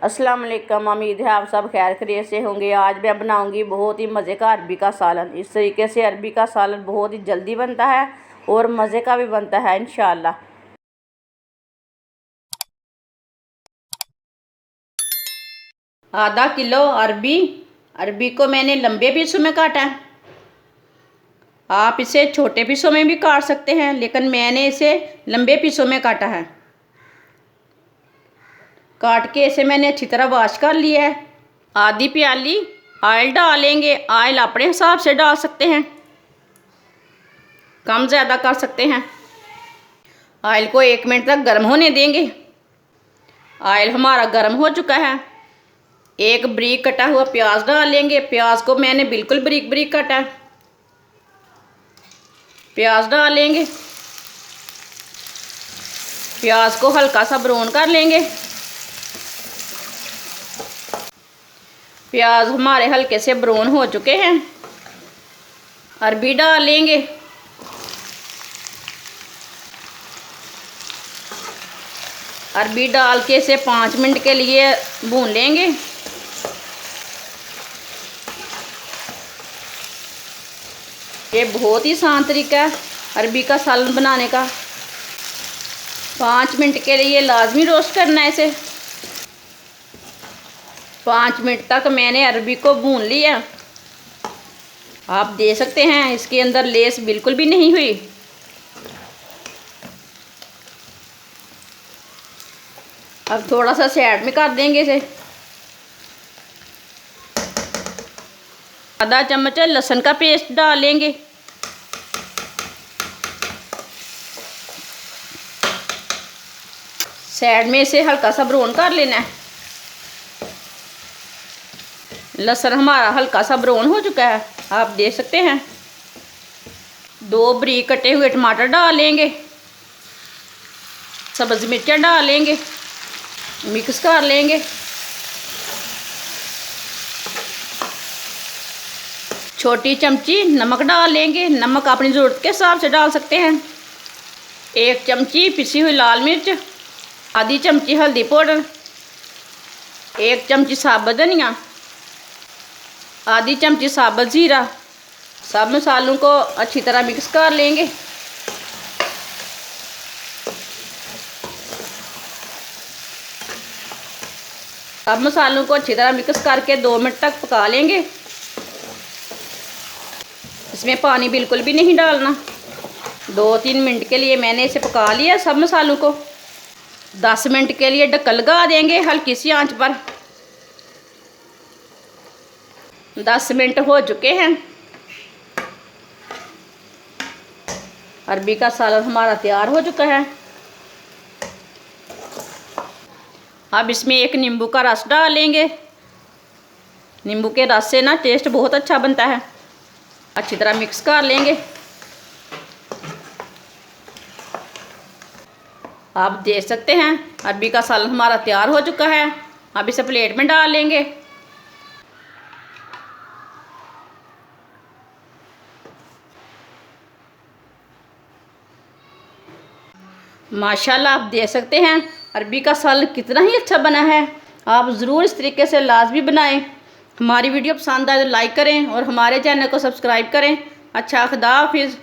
अस्सलाम वालेकुम। उम्मीद है आप सब खैर खैरियत से होंगे। आज मैं बनाऊंगी बहुत ही मज़े का अरबी का सालन। इस तरीके से अरबी का सालन बहुत ही जल्दी बनता है और मज़े का भी बनता है इंशाअल्लाह। आधा किलो अरबी को मैंने लंबे पीसों में काटा है। आप इसे छोटे पीसों में भी काट सकते हैं, लेकिन मैंने इसे लंबे पीसों में काटा है। काट के इसे मैंने अच्छी तरह वॉश कर लिया है। आधी प्याली ऑयल डालेंगे। ऑयल अपने हिसाब से डाल सकते हैं, कम ज़्यादा कर सकते हैं। ऑयल को 1 मिनट तक गर्म होने देंगे। ऑयल हमारा गर्म हो चुका है। एक बारीक कटा हुआ प्याज डालेंगे। प्याज को मैंने बिल्कुल बारीक बारीक काटा है। प्याज डालेंगे। प्याज को हल्का सा ब्राउन कर लेंगे। प्याज हमारे हल्के से ब्राउन हो चुके हैं। अरबी डालेंगे। अरबी डाल के इसे 5 मिनट के लिए भून लेंगे। ये बहुत ही आसान तरीका है अरबी का सालन बनाने का। 5 मिनट के लिए लाजमी रोस्ट करना है इसे। 5 मिनट तक मैंने अरबी को भून लिया। आप देख सकते हैं इसके अंदर लेस बिल्कुल भी नहीं हुई। अब थोड़ा सा साइड में कर देंगे इसे। आधा चम्मच लहसुन का पेस्ट डालेंगे। साइड में इसे हल्का सा ब्राउन कर लेना है। लहसुन हमारा हल्का सा ब्राउन हो चुका है, आप देख सकते हैं। 2 बारीक कटे हुए टमाटर डालेंगे। सब्ज़ मिर्चें डालेंगे। मिक्स कर लेंगे। छोटी चमची नमक डालेंगे। नमक अपनी ज़रूरत के हिसाब से डाल सकते हैं। 1 चमची पिसी हुई लाल मिर्च। आधी चमची हल्दी पाउडर। 1 चमची साबुत धनिया। आधी चमची साबुत ज़ीरा। सब मसालों को अच्छी तरह मिक्स कर लेंगे। सब मसालों को अच्छी तरह मिक्स करके 2 मिनट तक पका लेंगे। इसमें पानी बिल्कुल भी नहीं डालना। 2-3 मिनट के लिए मैंने इसे पका लिया सब मसालों को। 10 मिनट के लिए ढक्कन लगा देंगे हल्की सी आंच पर। 10 मिनट हो चुके हैं। अरबी का सालन हमारा तैयार हो चुका है। अब इसमें 1 नींबू का रस डालेंगे। नींबू के रस से ना टेस्ट बहुत अच्छा बनता है। अच्छी तरह मिक्स कर लेंगे। आप देख सकते हैं अरबी का सालन हमारा तैयार हो चुका है। अब इसे प्लेट में डाल लेंगे। माशाल्लाह आप देख सकते हैं अरबी का सालन कितना ही अच्छा बना है। आप ज़रूर इस तरीके से लाजमी बनाएं। हमारी वीडियो पसंद आए तो लाइक करें और हमारे चैनल को सब्सक्राइब करें। अच्छा, खुदा हाफिज़।